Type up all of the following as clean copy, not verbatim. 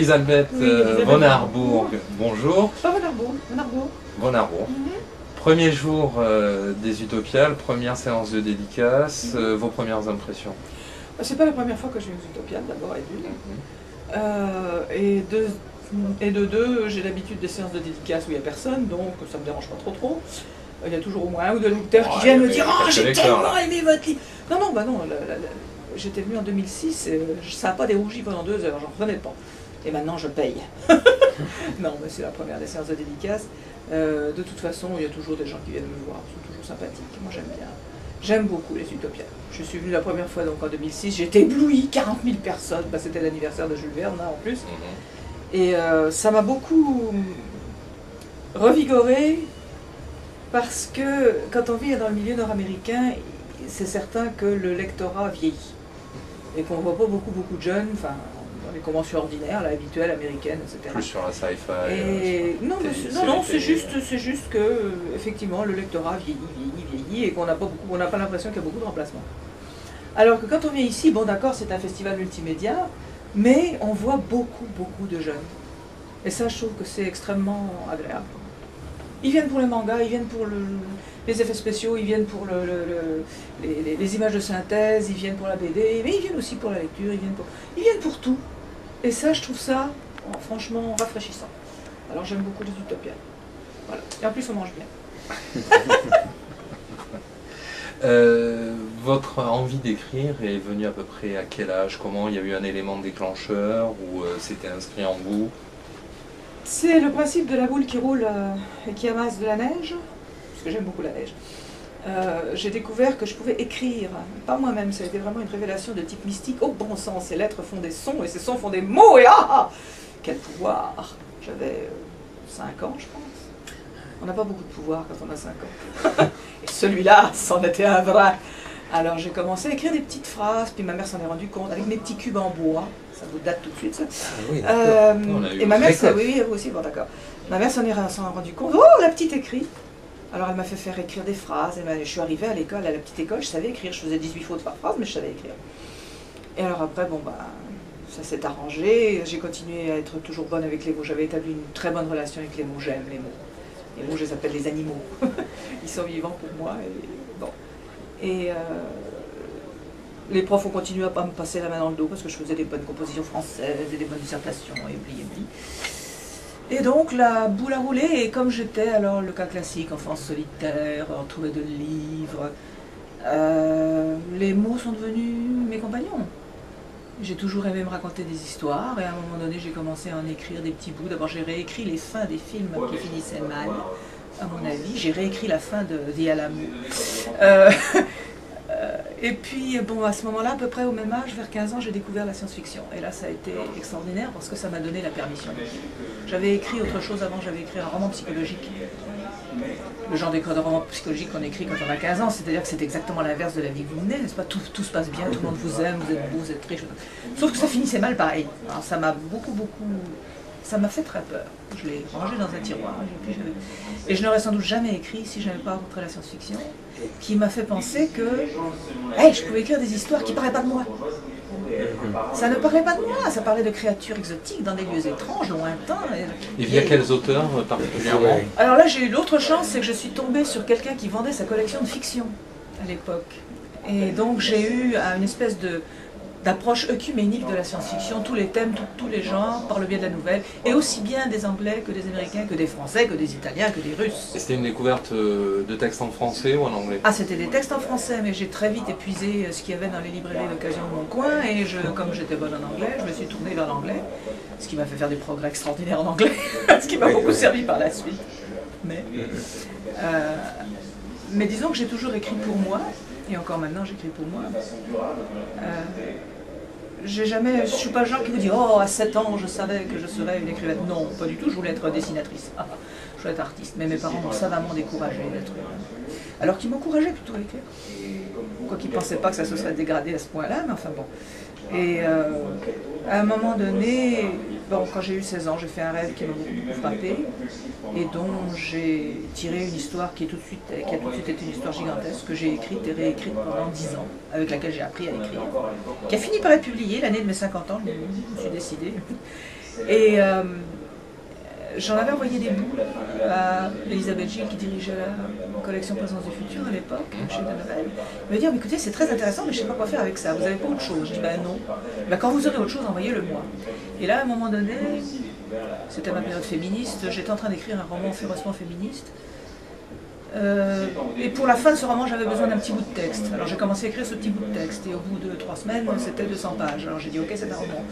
Elisabeth von Harburg, bonjour. Pas Von Harburg, Von Harburg. Von Harburg. Premier jour des Utopiales, première séance de dédicace, vos premières impressions? C'est pas la première fois que je viens aux Utopiales, d'abord et d'une. Et de deux, j'ai l'habitude des séances de dédicace où il n'y a personne, donc ça me dérange pas trop. Il y a toujours au moins un ou deux lecteurs qui viennent me dire « Oh, j'ai tellement aimé votre livre !» Non, j'étais venue en 2006, et ça n'a pas dérougi pendant 2 heures, j'en revenais pas. Et maintenant, je paye. Non, mais c'est la première des séances de dédicace. De toute façon, il y a toujours des gens qui viennent me voir, ils sont toujours sympathiques. Moi, j'aime bien. J'aime beaucoup les Utopiales. Je suis venue la première fois donc en 2006, j'étais éblouie, 40 000 personnes, bah, c'était l'anniversaire de Jules Verne hein, en plus. Et ça m'a beaucoup revigorée parce que quand on vit dans le milieu nord-américain, c'est certain que le lectorat vieillit et qu'on ne voit pas beaucoup de jeunes, enfin dans les conventions ordinaires, la habituelle américaine, etc. Plus sur la sci-fi. Non, c'est juste que effectivement le lectorat vieillit et qu'on n'a pas l'impression qu'il y a beaucoup de remplacements. Alors que quand on vient ici, bon d'accord, c'est un festival multimédia, mais on voit beaucoup de jeunes. Et ça, je trouve que c'est extrêmement agréable. Ils viennent pour les mangas, ils viennent pour les effets spéciaux, ils viennent pour les images de synthèse, ils viennent pour la BD, mais ils viennent aussi pour la lecture, ils viennent pour tout. Et ça, je trouve ça, franchement, rafraîchissant. Alors j'aime beaucoup les Utopiales. Voilà. Et en plus, on mange bien. Votre envie d'écrire est venue à peu près à quel âge? Comment? Il y a eu un élément déclencheur ou c'était inscrit en vous? C'est le principe de la boule qui roule et qui amasse de la neige, parce que j'aime beaucoup la neige. J'ai découvert que je pouvais écrire, pas moi-même, ça a été vraiment une révélation de type mystique. Au bon sens, ces lettres font des sons et ces sons font des mots et quel pouvoir! J'avais 5 ans, je pense. On n'a pas beaucoup de pouvoir quand on a 5 ans. Et celui-là, c'en était un vrai. Alors j'ai commencé à écrire des petites phrases, puis ma mère s'en est rendue compte, avec mes petits cubes en bois. Ça vous date tout de suite, ça. Oui, et ma mère, oui, vous aussi, bon d'accord. Ma mère s'en est rendue compte. Oh, la petite écrit. Alors elle m'a fait faire écrire des phrases. Je suis arrivée à l'école, à la petite école, je savais écrire. Je faisais 18 fautes par phrase, mais je savais écrire. Et alors après, bon, bah, ça s'est arrangé. J'ai continué à être toujours bonne avec les mots. J'avais établi une très bonne relation avec les mots. J'aime les mots. Les mots, je les appelle les animaux. Ils sont vivants pour moi. Et, bon. Et les profs ont continué à pas me passer la main dans le dos parce que je faisais des bonnes compositions françaises et des bonnes dissertations et bli. Et donc la boule a roulé et comme j'étais alors le cas classique, enfance solitaire, entouré de livres, les mots sont devenus mes compagnons. J'ai toujours aimé me raconter des histoires et à un moment donné j'ai commencé à en écrire des petits bouts. D'abord j'ai réécrit les fins des films qui finissaient mal, à mon avis. J'ai réécrit la fin de The Alamo. Et puis, bon, à ce moment-là, à peu près au même âge, vers 15 ans, j'ai découvert la science-fiction. Et là, ça a été extraordinaire parce que ça m'a donné la permission d'écrire. J'avais écrit autre chose avant, j'avais écrit un roman psychologique. Le genre de roman psychologique qu'on écrit quand on a 15 ans, c'est-à-dire que c'est exactement l'inverse de la vie que vous menez, n'est-ce pas? Tout se passe bien, tout le monde vous aime, vous êtes beau, vous êtes riche. Sauf que ça finissait mal pareil. Alors, ça m'a beaucoup... Ça m'a fait très peur. Je l'ai rangé dans un tiroir. Et je n'aurais sans doute jamais écrit si je n'avais pas rencontré la science-fiction, qui m'a fait penser que je pouvais écrire des histoires qui ne parlaient pas de moi. Ça ne parlait pas de moi, ça parlait de créatures exotiques dans des lieux étranges, lointains. Et via quels auteurs particulièrement? Alors là, j'ai eu l'autre chance, c'est que je suis tombée sur quelqu'un qui vendait sa collection de fiction à l'époque. Et donc j'ai eu une espèce d'approche œcuménique de la science-fiction, tous les thèmes, tous les genres, par le biais de la nouvelle, et aussi bien des Anglais que des Américains, que des Français, que des Italiens, que des Russes. C'était une découverte de textes en français ou en anglais? Ah, c'était des textes en français, mais j'ai très vite épuisé ce qu'il y avait dans les librairies d'occasion de mon coin, et comme j'étais bonne en anglais, je me suis tournée vers l'anglais, ce qui m'a fait faire des progrès extraordinaires en anglais, ce qui m'a beaucoup servi par la suite. Mais disons que j'ai toujours écrit pour moi, et encore maintenant j'écris pour moi. Je ne suis pas le genre qui vous dit « Oh, à 7 ans, je savais que je serais une écrivaine ». Non, pas du tout, je voulais être dessinatrice. Je voulais être artiste, mais mes parents m'ont savamment découragée d'être... Alors qu'ils m'encourageaient plutôt à écrire. Quoi qu'ils ne pensaient pas que ça se serait dégradé à ce point-là, mais enfin bon. Et à un moment donné, bon, quand j'ai eu 16 ans, j'ai fait un rêve qui m'a beaucoup frappé et dont j'ai tiré une histoire qui a tout de suite été une histoire gigantesque que j'ai écrite et réécrite pendant 10 ans, avec laquelle j'ai appris à écrire, qui a fini par être publiée l'année de mes 50 ans, je me suis décidée. Et j'en avais envoyé des bouts à Elisabeth Gilles qui dirigeait la collection Présence du Futur à l'époque, chez Deneuve. Elle me dit, écoutez, c'est très intéressant, mais je ne sais pas quoi faire avec ça. Vous n'avez pas autre chose? Je dis, ben non. Ben, quand vous aurez autre chose, envoyez-le moi. Et là, à un moment donné, c'était ma période féministe, j'étais en train d'écrire un roman férocement féministe. Et pour la fin de ce roman, j'avais besoin d'un petit bout de texte. Alors j'ai commencé à écrire ce petit bout de texte, et au bout de 3 semaines, c'était 200 pages. Alors j'ai dit, ok, c'est un roman.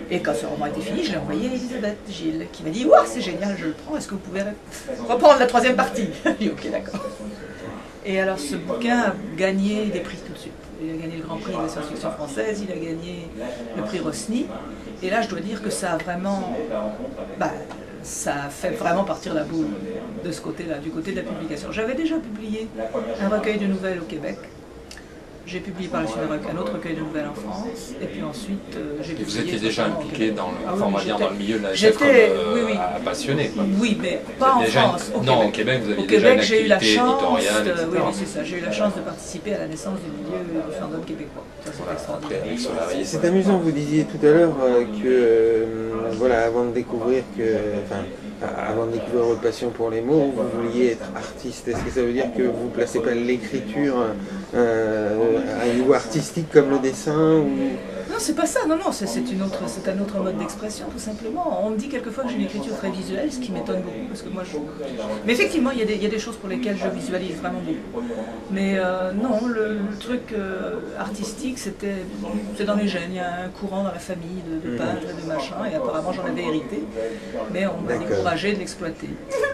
Et quand ce roman était fini, je l'ai envoyé à Elisabeth Gilles, qui m'a dit, ouah, c'est génial, je le prends, est-ce que vous pouvez reprendre la 3e partie? J'ai dit, ok, d'accord. Et alors ce bouquin a gagné des prix tout de suite. Il a gagné le Grand Prix de la science-fiction française, il a gagné le prix Rosny. Et là, je dois dire que ça a vraiment... ça a fait vraiment partir la boule de ce côté-là, du côté de la publication. J'avais déjà publié un recueil de nouvelles au Québec. J'ai publié par la suite un autre recueil de nouvelles en France. Et puis ensuite, j'ai publié... Vous étiez déjà impliqué dans le milieu de la SF j'étais passionné, quoi. Oui, mais pas en France. Non, au Québec, vous aviez déjà une activité éditoriale, etc. Oui, c'est ça. J'ai eu la chance de participer à la naissance du milieu du fandom québécois. Ça, c'est extraordinaire. C'est amusant, vous disiez tout à l'heure que, voilà, avant de découvrir votre passion pour les mots, vous vouliez être artiste. Est-ce que ça veut dire que vous ne placez pas l'écriture à un niveau artistique comme le dessin ou... Non, c'est pas ça, non, c'est un autre mode d'expression, tout simplement. On me dit quelquefois que j'ai une écriture très visuelle, ce qui m'étonne beaucoup, parce que moi Mais effectivement, il y a des choses pour lesquelles je visualise vraiment beaucoup. Mais non, le truc artistique, c'est dans les gènes. Il y a un courant dans la famille de peintres et de machins, et apparemment j'en avais hérité, mais on m'a découragé de l'exploiter.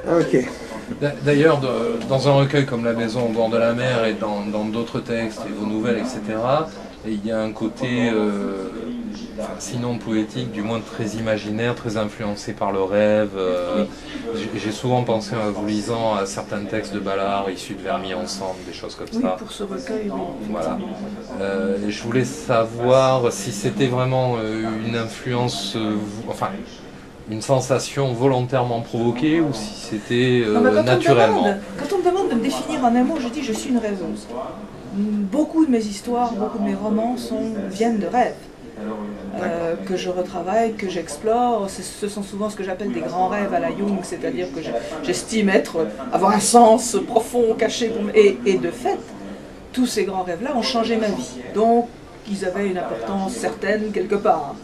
Ok. D'ailleurs, dans un recueil comme La Maison au bord de la mer et dans d'autres textes et vos nouvelles, etc., il y a un côté, sinon poétique, du moins très imaginaire, très influencé par le rêve. J'ai souvent pensé, en vous lisant, à certains textes de Ballard issus de Vermis ensemble, des choses comme ça. Oui, pour ce recueil, oui. Voilà. Et je voulais savoir si c'était vraiment une influence, une sensation volontairement provoquée ou si c'était naturellement. Quand on me demande de me définir en un mot, je dis je suis une rêveuse. Beaucoup de mes histoires, beaucoup de mes romans viennent de rêves. Que je retravaille, que j'explore. Ce sont souvent ce que j'appelle des grands rêves à la Jung, c'est-à-dire que j'estime avoir un sens profond, caché. Et de fait, tous ces grands rêves-là ont changé ma vie. Donc, ils avaient une importance certaine quelque part.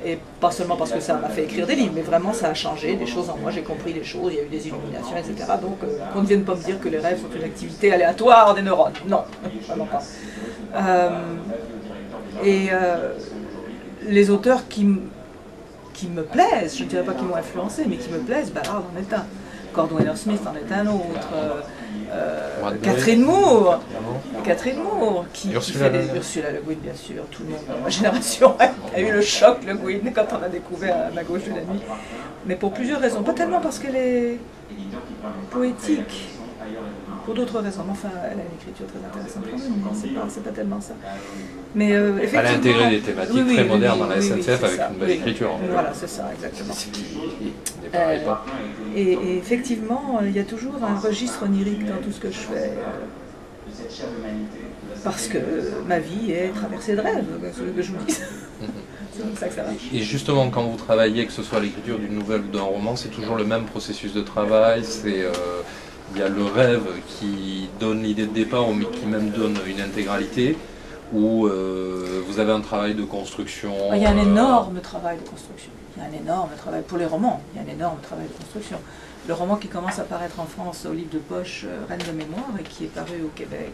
Et pas seulement parce que ça m'a fait écrire des livres, mais vraiment ça a changé des choses en moi, j'ai compris des choses, il y a eu des illuminations, etc. Donc qu'on ne vienne pas me dire que les rêves sont une activité aléatoire des neurones. Non, vraiment pas. Les auteurs qui me plaisent, je ne dirais pas qui m'ont influencé, mais qui me plaisent, Ballard en est un. Gordon Smith en est un autre. Catherine Moore, qui fait des Ursula Le Guin, bien sûr. Tout le monde dans ma génération a eu le choc Le Guin quand on a découvert À ma gauche de la nuit. Mais pour plusieurs raisons. Pas tellement parce qu'elle est poétique, pour d'autres raisons. Enfin, elle a une écriture très intéressante quand même, c'est pas tellement ça. Mais effectivement, elle a intégré des thématiques très modernes dans la SNCF avec une belle écriture. Voilà, c'est ça, exactement. Ce qui n'est pareil pas. Et effectivement, il y a toujours un registre onirique dans tout ce que je fais. Parce que ma vie est traversée de rêves, que je vous dis. C'est comme ça que ça marche. Et justement, quand vous travaillez, que ce soit l'écriture d'une nouvelle ou d'un roman, c'est toujours le même processus de travail. Il y a le rêve qui donne l'idée de départ, mais qui même donne une intégralité, où vous avez un travail de construction. Il y a un énorme travail de construction. Il y a un énorme travail pour les romans. Il y a un énorme travail de construction. Le roman qui commence à paraître en France au livre de poche Reine de mémoire et qui est paru au Québec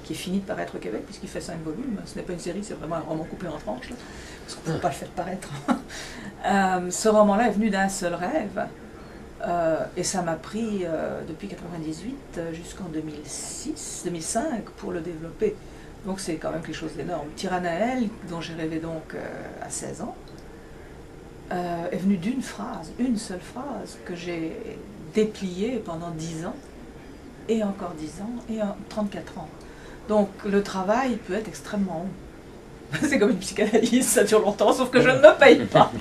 qui est fini de paraître au Québec puisqu'il fait 5 volumes. Ce n'est pas une série, c'est vraiment un roman coupé en tranches, là, parce qu'on ne peut pas le faire paraître. Ce roman-là est venu d'un seul rêve. Et ça m'a pris depuis 1998 jusqu'en 2005 pour le développer. Donc c'est quand même quelque chose d'énorme. Tiranaël, dont j'ai rêvé donc à 16 ans, est venu d'une phrase, une seule phrase, que j'ai dépliée pendant 10 ans, et encore 10 ans, et 34 ans. Donc le travail peut être extrêmement long. C'est comme une psychanalyse, ça dure longtemps, sauf que je ne me paye pas.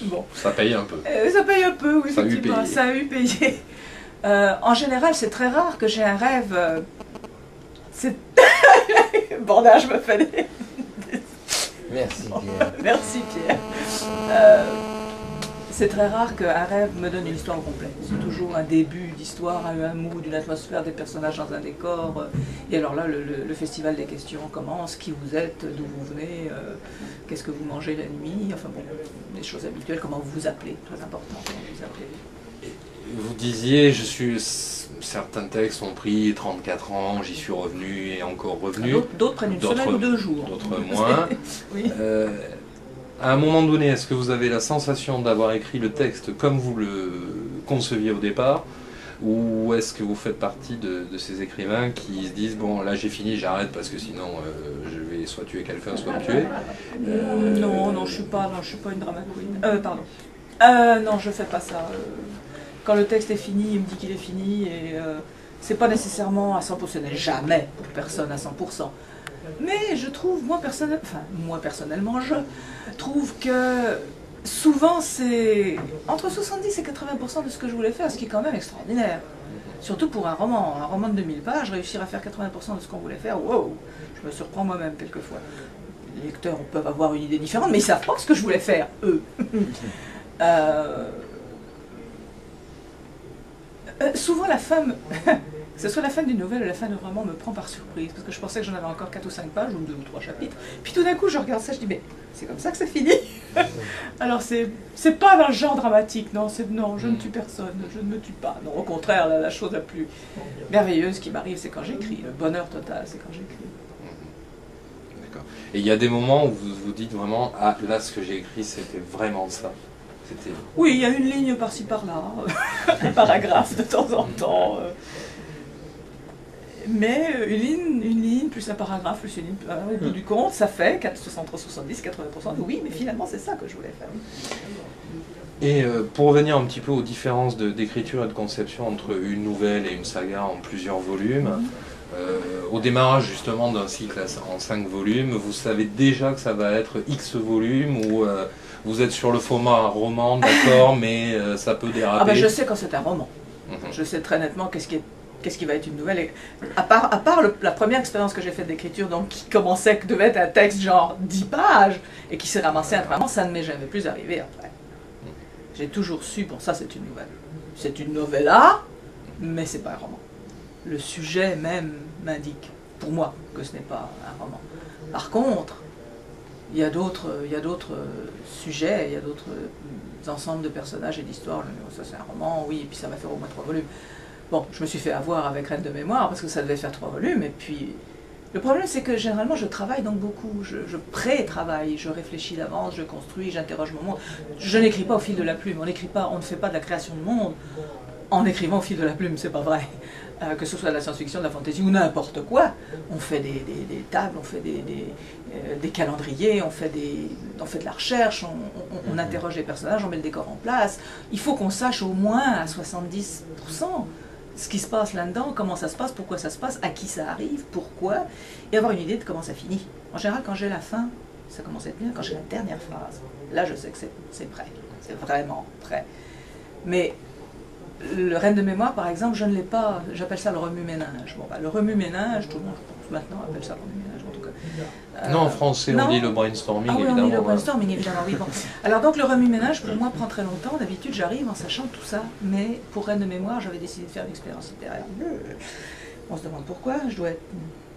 Bon. Ça paye un peu. Ça paye un peu, oui, effectivement. Ça a eu payé. En général, c'est très rare que j'ai un rêve. C'est... Bordage me fait des... Merci Pierre. Merci Pierre. C'est très rare qu'un rêve me donne une histoire complète. C'est toujours un début d'histoire, un mood, une atmosphère, des personnages dans un décor. Et alors là, le festival des questions commence. Qui vous êtes, d'où vous venez, qu'est-ce que vous mangez la nuit, enfin bon, des choses habituelles, comment vous vous appelez, très important, comment vous vous appelez. Vous disiez, certains textes ont pris 34 ans, j'y suis revenu et encore revenu. D'autres prennent une semaine ou 2 jours. D'autres moins. Oui. À un moment donné, est-ce que vous avez la sensation d'avoir écrit le texte comme vous le conceviez au départ, ou est-ce que vous faites partie de ces écrivains qui se disent bon là j'ai fini, j'arrête parce que sinon je vais soit tuer quelqu'un, soit me tuer Non, je suis pas une drama queen. Pardon. Non, je fais pas ça. Quand le texte est fini, il me dit qu'il est fini et c'est pas nécessairement à 100%, ce n'est jamais pour personne à 100%. Mais je trouve, moi personnellement, je trouve que souvent c'est entre 70 et 80% de ce que je voulais faire, ce qui est quand même extraordinaire. Surtout pour un roman de 2000 pages, réussir à faire 80% de ce qu'on voulait faire, wow, je me surprends moi-même quelquefois. Les lecteurs peuvent avoir une idée différente, mais ils savent pas ce que je voulais faire, eux. Souvent la fin, que ce soit la fin d'une nouvelle ou la fin d'un roman, me prend par surprise, parce que je pensais que j'en avais encore 4 ou 5 pages, ou 2 ou 3 chapitres, puis tout d'un coup je regarde ça, je dis mais c'est comme ça que c'est fini. Alors c'est pas dans le genre dramatique, non, non, je ne tue personne, je ne me tue pas, non, au contraire, la chose la plus merveilleuse qui m'arrive, c'est quand j'écris, le bonheur total, c'est quand j'écris. D'accord. Et il y a des moments où vous vous dites vraiment, ah là ce que j'ai écrit c'était vraiment ça. Oui, il y a une ligne par-ci par-là, un paragraphe de temps en temps. Mais une ligne plus un paragraphe plus une ligne, au bout du compte, ça fait 70, 80%. Oui, mais finalement c'est ça que je voulais faire. Et pour revenir un petit peu aux différences d'écriture et de conception entre une nouvelle et une saga en plusieurs volumes, au démarrage justement d'un cycle en 5 volumes, vous savez déjà que ça va être X volumes ou vous êtes sur le format roman, d'accord, mais ça peut déraper. Ah ben je sais quand c'est un roman. Je sais très nettement qu'est-ce qui va être une nouvelle. Et à part la première expérience que j'ai faite d'écriture, donc qui devait être un texte genre 10 pages, et qui s'est ramassé un roman, ça ne m'est jamais plus arrivé après. J'ai toujours su, bon ça c'est une nouvelle. C'est une novella, mais c'est pas un roman. Le sujet même m'indique, pour moi, que ce n'est pas un roman. Par contre, il y a d'autres sujets, il y a d'autres ensembles de personnages et d'histoires. Ça c'est un roman, oui, et puis ça va faire au moins 3 volumes. Bon, je me suis fait avoir avec Reine de mémoire parce que ça devait faire 3 volumes, et puis le problème c'est que généralement je travaille donc beaucoup, je pré-travaille, je réfléchis d'avance, je construis, j'interroge mon monde. Je n'écris pas au fil de la plume, on ne fait pas de la création de monde en écrivant au fil de la plume, c'est pas vrai. Que ce soit de la science-fiction, de la fantasy ou n'importe quoi, on fait des tables, on fait des calendriers, on fait de la recherche, on interroge les personnages, on met le décor en place. Il faut qu'on sache au moins à 70% ce qui se passe là-dedans, comment ça se passe, pourquoi ça se passe, à qui ça arrive, pourquoi, et avoir une idée de comment ça finit. En général, quand j'ai la fin, ça commence à être bien. Quand j'ai la dernière phrase, là je sais que c'est prêt, c'est vraiment prêt. Mais le Reine de mémoire, par exemple, je ne l'ai pas, j'appelle ça le remue-ménage. Bon, bah, le remue-ménage, tout le monde, je pense, maintenant appelle ça le remue-ménage, en tout cas. Non, en français, on dit le brainstorming, ah oui, évidemment. on dit le brainstorming, évidemment, oui. Bon. Alors donc, le remue-ménage, pour moi, prend très longtemps. D'habitude, j'arrive en sachant tout ça. Mais pour Reine de mémoire, j'avais décidé de faire une expérience littéraire. On se demande pourquoi, je dois être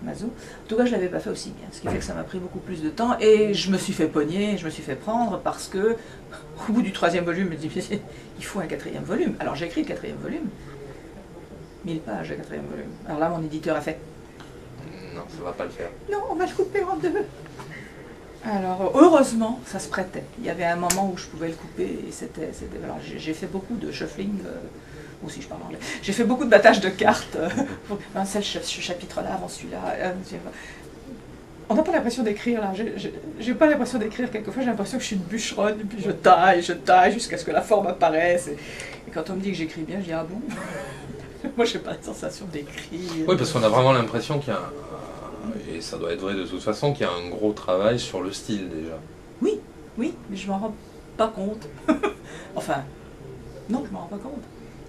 maso. En tout cas, je ne l'avais pas fait aussi bien, ce qui fait que ça m'a pris beaucoup plus de temps. Et je me suis fait pogner, je me suis fait prendre, parce que, au bout du 3e volume, je me dis, il faut un 4e volume. Alors j'ai écrit le 4e volume, 1000 pages, le 4e volume. Alors là, mon éditeur a fait, non, ça ne va pas le faire. non, on va le couper en 2. Alors, heureusement, ça se prêtait. Il y avait un moment où je pouvais le couper, et c'était... Alors, j'ai fait beaucoup de shuffling, aussi je parle anglais. J'ai fait beaucoup de battage de cartes, ce chapitre-là, avant celui-là. On n'a pas l'impression d'écrire, là. J'ai pas l'impression d'écrire, quelquefois j'ai l'impression que je suis une bûcheronne, et puis je taille, jusqu'à ce que la forme apparaisse. Et quand on me dit que j'écris bien, je dis, ah bon? Moi, j'ai pas la sensation d'écrire. Oui, parce qu'on a vraiment l'impression qu'il y a et ça doit être vrai de toute façon, qu'il y a un gros travail sur le style déjà. Oui, mais je m'en rends pas compte. Enfin, non, je m'en rends pas compte.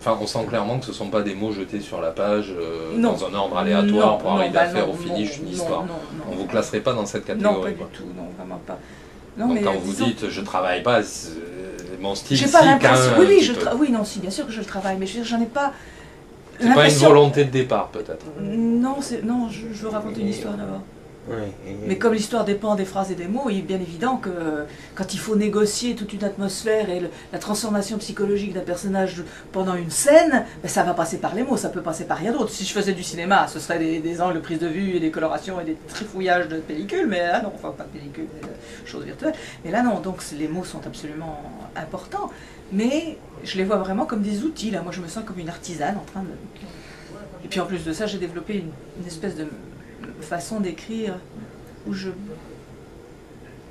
Enfin, on sent clairement que ce ne sont pas des mots jetés sur la page Non. dans un ordre aléatoire Non, pour non, arriver à bah faire non, au finish non, une non, histoire. non, non. On ne vous classerait pas dans cette catégorie. Non, pas quoi. du tout, non, vraiment pas. Non, Donc mais quand vous disons- dites je travaille pas, mon style, J'ai pas si, l'impression. quand Oui, même, oui, un petit peu. oui, non, si, bien sûr que je le travaille, mais je veux dire, j'en ai pas. C'est pas une l'impression- volonté de départ peut-être. Non, non, je veux raconter une histoire d'abord. Ouais, Mais comme l'histoire dépend des phrases et des mots, il est bien évident que quand il faut négocier toute une atmosphère et la transformation psychologique d'un personnage pendant une scène, ben ça va passer par les mots, ça peut passer par rien d'autre. Si je faisais du cinéma, ce serait des angles de prise de vue et des colorations et des trifouillages de pellicules, mais là non, enfin pas de pellicules, mais de choses virtuelles. Mais là non, donc les mots sont absolument importants, mais je les vois vraiment comme des outils. Là, moi je me sens comme une artisane en train de... Et puis en plus de ça, j'ai développé une espèce de façon d'écrire où je...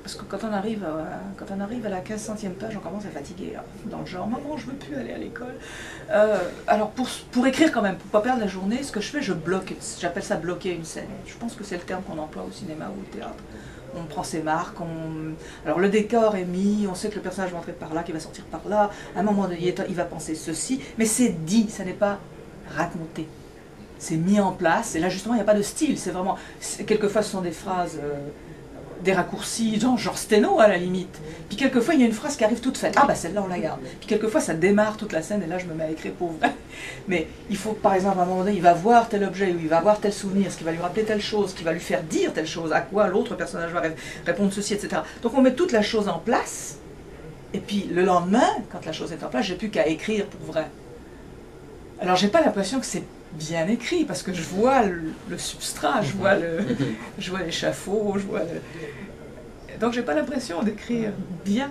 Parce que quand on arrive à la 1500e page, on commence à fatiguer, là, dans le genre, maman, je veux plus aller à l'école. Alors pour écrire quand même, pour pas perdre la journée, ce que je fais, je bloque, j'appelle ça bloquer une scène. Je pense que c'est le terme qu'on emploie au cinéma ou au théâtre. On prend ses marques, alors le décor est mis, on sait que le personnage va entrer par là, qu'il va sortir par là, à un moment donné, il va penser ceci, mais c'est dit, ça n'est pas raconté. C'est mis en place, et là justement il n'y a pas de style, c'est vraiment, quelquefois ce sont des phrases, des raccourcis, genre sténo à la limite, puis quelquefois il y a une phrase qui arrive toute faite, ah bah celle-là on la garde, puis quelquefois ça démarre toute la scène, et là je me mets à écrire pour vrai, mais il faut par exemple à un moment donné, il va voir tel objet, ou il va voir tel souvenir, ce qui va lui rappeler telle chose, ce qui va lui faire dire telle chose, à quoi l'autre personnage va répondre ceci, etc. Donc on met toute la chose en place, et puis le lendemain, quand la chose est en place, j'ai plus qu'à écrire pour vrai. Alors j'ai pas l'impression que c'est bien écrit, parce que je vois le substrat, je vois l'échafaud, je vois le... Donc j'ai pas l'impression d'écrire bien.